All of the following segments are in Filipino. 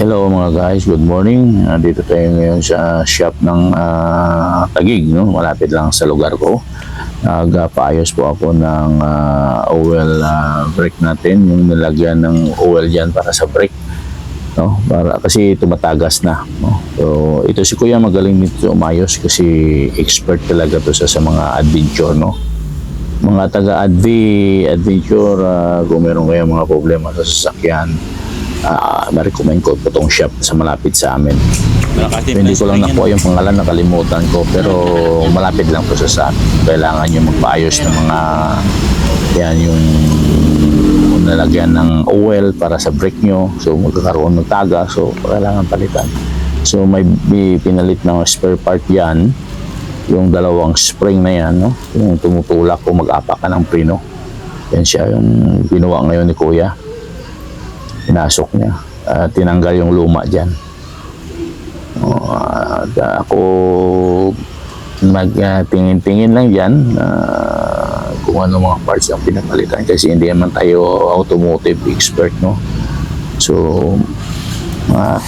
Hello mga guys, good morning. Dito tayo ngayon sa shop ng Taguig, no? Malapit lang sa lugar ko. Nagpaayos po ako ng oil brake natin, yung nilagyan ng oil dyan para sa brake, no? Para kasi tumatagas na, no? So ito si Kuya magaling dito umayos kasi expert talaga to sa mga adventure, no? Mga taga-adventure, kung meron kayong mga problema sa sasakyan, na-recommend ko po itong shop sa malapit sa amin. Hindi ko lang nakuha yung pangalan, nakalimutan ko, pero malapit lang po sa amin. Kailangan nyo magpaayos ng mga yan, yung nalagyan ng oil para sa brake nyo, so magkakaroon ng taga, so kailangan palitan. So may pinalit ng spare part yan, yung dalawang spring na yan, no? Yung tumutulak kung mag-apakan ng preno. Yan siya yung ginawa ngayon ni Kuya. Pinasok niya, tinanggal yung luma dyan. Ako magtingin-tingin lang dyan kung ano mga parts ang pinapalitan kasi hindi naman tayo automotive expert, no? So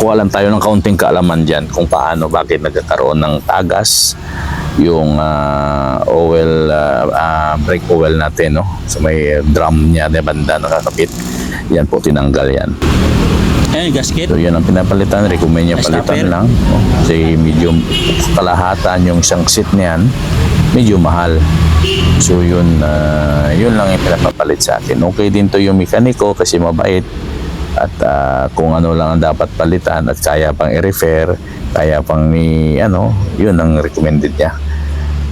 kuha lang tayo ng kaunting kaalaman dyan kung paano, bakit nagkakaroon ng tagas yung oil, brake oil natin, no? So may drum niya na banda nakakapit. Yan po, tinanggal yan. Ayan, gasket. So yan ang pinapalitan, recommend niya palitan lang, no? Kasi medyo kalahatan yung isang seat niyan, medyo mahal. So yun lang yung pinapapalit sa akin. Okay din to yung mekaniko kasi mabait. At kung ano lang ang dapat palitan at kaya pang i-refer, kaya pang yun ang recommended niya.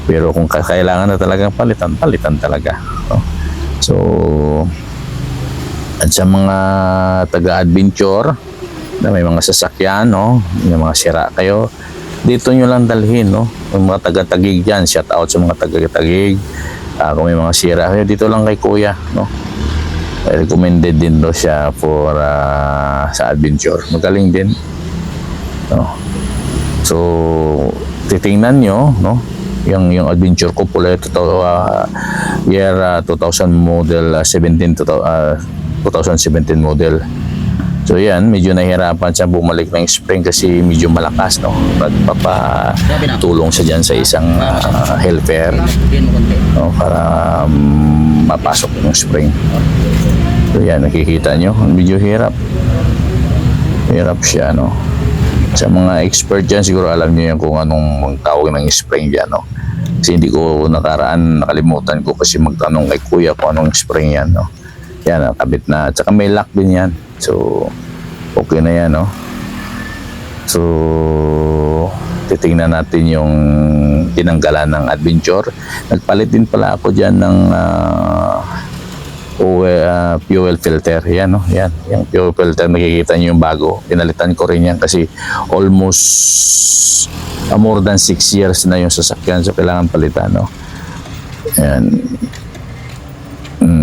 Pero kung kailangan na talagang palitan talaga, no? So at sa mga taga-adventure na may mga sasakyan, no, may mga sira kayo, dito nyo lang dalhin, no? Yung mga taga-Taguig dyan, shout out sa mga taga-Taguig. Kung may mga sira kayo, dito lang kay Kuya, no? Recommended din do siya for sa adventure. Magaling din, no? So titingnan nyo, no, yung adventure ko pula year 2000 model, 2017 model. So yan, medyo nahihirapan siya bumalik ng spring kasi medyo malakas, no? Nagpapatulong siya dyan sa isang helper, no? Para mapasok yung spring. So yan, nakikita nyo, medyo hirap siya, no? Sa mga expert dyan, siguro alam nyo yan kung anong tawag ng spring dyan, no? Kasi hindi ko nakalimutan ko kasi magtanong kay Kuya kung anong spring yan, no? Yan, nakabit na. At saka may lock din yan. So, okay na yan, no? So, titingnan natin yung tinanggalan ng adventure. Nagpalit din pala ako dyan ng fuel filter. Yan, no? Yan. Yung fuel filter, makikita nyo yung bago. Pinalitan ko rin yan kasi almost more than 6 years na yung sasakyan. So, kailangan palitan, no? Yan.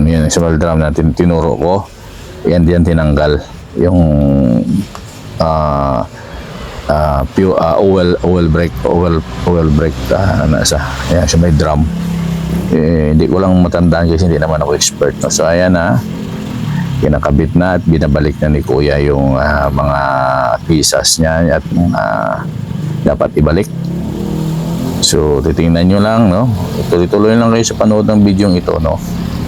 Yan, sa drum natin tinuro ko. Yan diyan tinanggal yung oil brake nasa yan sa may drum. Hindi ko lang matandaan kasi hindi naman ako expert, no? So ayan na, kinakabit na at binabalik na ni Kuya yung mga pieces niya at dapat ibalik. So titingnan nyo lang, no? Tuloy-tuloy lang kayo sa panood ng video ito, no?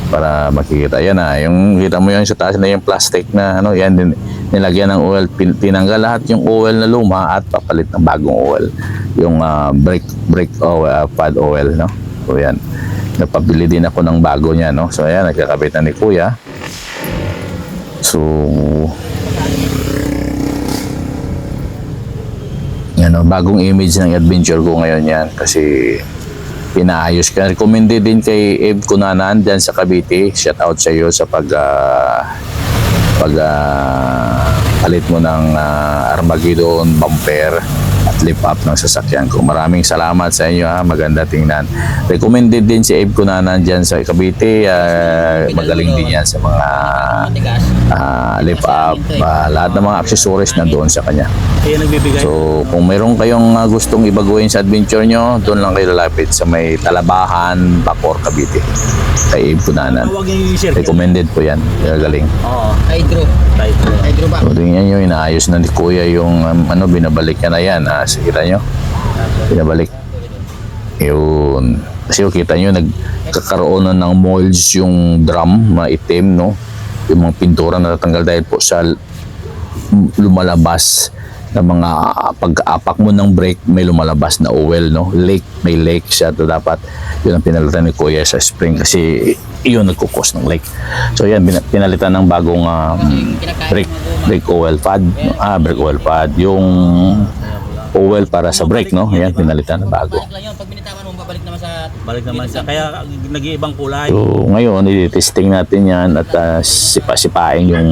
Para makikita. Yan na, yung kita mo yan sa taas na yung plastic na yan din, nilagyan ng oil, tinanggal lahat yung oil na luma at papalit ng bagong oil, yung brake oil, pad oil, no? So yan, napabili din ako ng bago niya, no? So ayan, nagkakabit na ni Kuya. So yan, no? Bagong image ng adventure ko ngayon yan kasi pinaayos ka. Recommended din kay Eve Cunanan dyan sa Cavite. Shout out sa iyo sa palit mo ng Armageddon bumper at lift up ng sasakyan ko. Maraming salamat sa inyo ha, maganda tingnan. Recommended din si Abe ko na nandyan sa Cavite, magaling din yan sa mga Matigas. lift up, lahat ng mga accessories na doon sa kanya. Kaya nagbibigay. So kung mayroon kayong gustong ibaguhin sa adventure nyo, doon lang kayo lalapit sa may Talabahan, Bacoor, Cavite. Kay Abe Cunanan. Tawag niya yung circuit. Recommended po yan, galing. Oo. Hydro. Hydro ba? So tingnan nyo, inaayos na ni Kuya yung binabalik niya na yan. Kita nyo? Binabalik. Yun. Kasi kita nyo, nagkakaroon na ng molds yung drum, maitim, no? Yung mga pintura na natanggal dahil po sa lumalabas na mga pag-aapak mo ng brake, may lumalabas na oil, no? May lake siya. So dapat yun ang pinalitan ni Kuya sa spring kasi iyon nagkukos ng lake. So yan, pinalitan ng bagong brake oil pad. Brake oil pad. Yung oil para sa brake, no? Yan, pinalitan ng bago. Balik lang yun. Pag binitawan mo, babalik naman sa... Balik naman sa. Kaya nag-iibang kulay. So ngayon, i-testing natin yan at sipa-sipain yung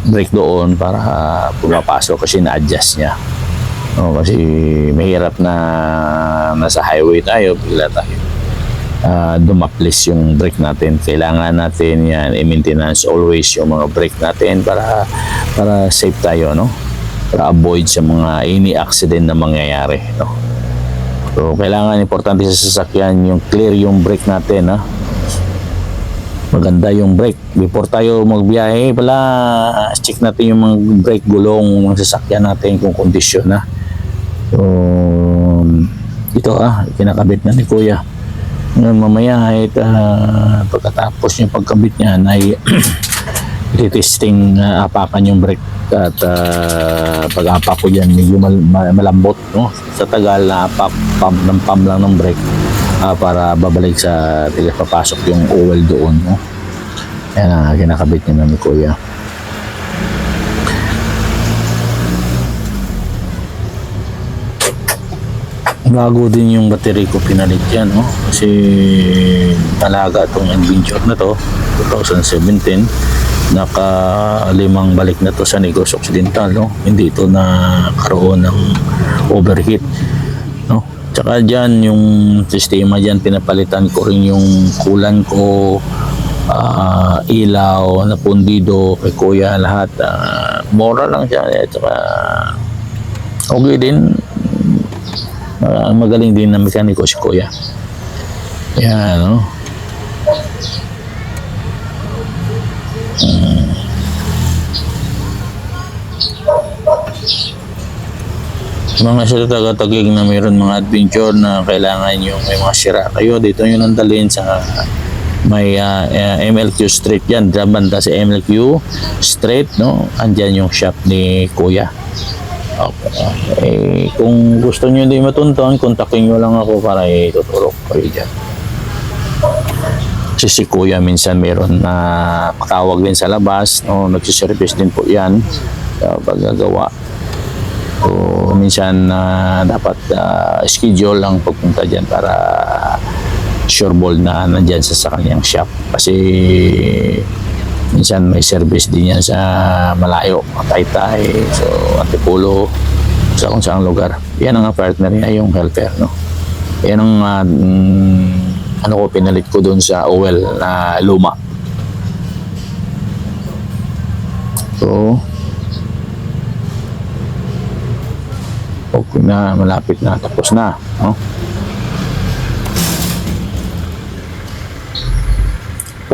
brake doon para pumapasok kasi na-adjust niya. No, kasi mahirap na nasa highway tayo, bigla tayo dumaplis yung brake natin. Kailangan natin yan i-maintenance always yung mga brake natin para safe tayo, no? Para avoid sa mga any accident na mangyayari, no? So kailangan importante sa sasakyan yung clear yung brake natin, ha? Maganda yung brake. Before tayo magbiyahe, pala check natin yung mga brake gulong ng sasakyan natin kung kondisyon na. So, ito kinakabit na ni Kuya. Ngayon mamaya ay pagkatapos yung pagkabit niya ay testing apakan yung brake at pag-apak ko dyan medyo malambot, no? Sa tagal na pump lang ng brake para babalik sa papasok yung oil doon, no? Yan kinakabit niya na ni Kuya. Bago din yung battery ko pinalit yan, no? Kasi talaga itong adventure na to 2017, naka-5 balik na to sa Negros Occidental, no? Hindi ito na karoon ng overheat, no? Tsaka dyan yung sistema dyan, pinapalitan ko rin yung kulan ko, ilaw na pundido kay Kuya, lahat mura lang siya. Tsaka okay din, magaling din na mekaniko si Kuya. Yan, no? Mga sa taga-tagig na mayroon mga adventure na kailangan yung may mga sira kayo, dito nyo nang dalhin sa may MLQ Street yan, dyan banda sa MLQ Street, no? Andyan yung shop ni Kuya. Okay. Kung gusto nyo din matunton, kontakin nyo lang ako para itutulog kayo dyan. Kasi si Kuya minsan meron na patawag din sa labas, no? Nagsiservice din po yan sa paggagawa. So minsan dapat schedule lang pagpunta dyan para sure ball na nandyan sa kanyang shop. Kasi minsan may service din yan sa malayo, Taytay, so Antipolo, sa kung saang lugar. Yan ang partner niya, yung helper, no? Yan ang ko pinalit ko doon sa oil na luma. So okay na, malapit na, tapos na, no?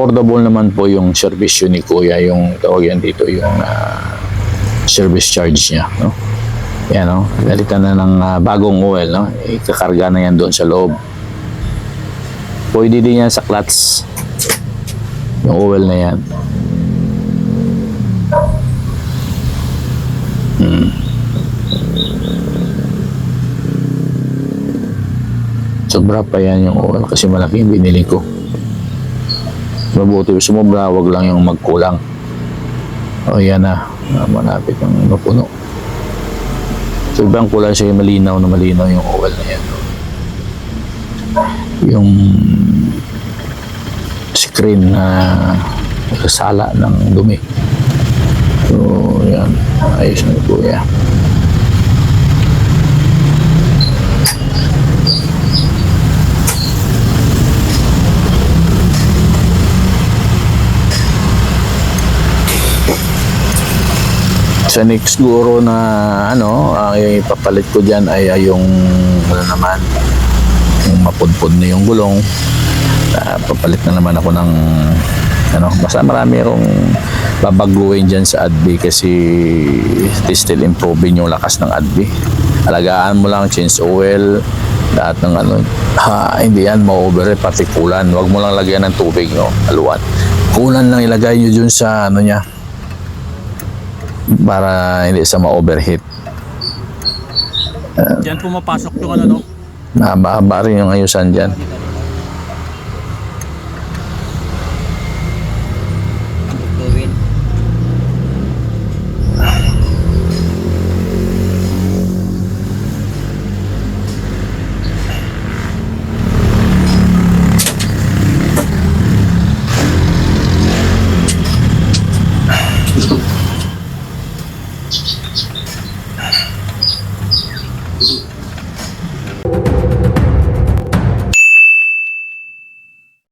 Affordable naman po yung service ni Kuya, yung tawag yan dito, yung service charge niya, no? Yan, no? Galitan na ng bagong oil, no? Ikakarga na yan doon sa loob. Pwede din yan sa clutch, yung oil na yan. Sobra pa yan yung oil kasi malaki yung binili ko. Mabuti sumobra, wag lang yung magkulang. O yan na, malapit yung mapuno. So ibang kulay siya, malinaw yung oil na yan. Yung screen na nagkasala ng dumi. So yan, ayos na po yan. mechanic siguro na ano, ang ipapalit ko diyan ay yung ano naman, yung mapudpud na yung gulong. Papalit na naman ako ng ano, basta marami akong babaguhin dyan sa ADB kasi it is still improving yung lakas ng ADB. Alagaan mo lang, change oil, lahat ng ano, hindi yan ma-overheat, pati kulan. Huwag mo lang lagyan ng tubig, no, haluan. Kulan lang ilagay nyo dun sa ano niya para hindi sa ma-overheat. Diyan pumapasok yung ano, no? Mahaba rin yung ayusan dyan. Gawin.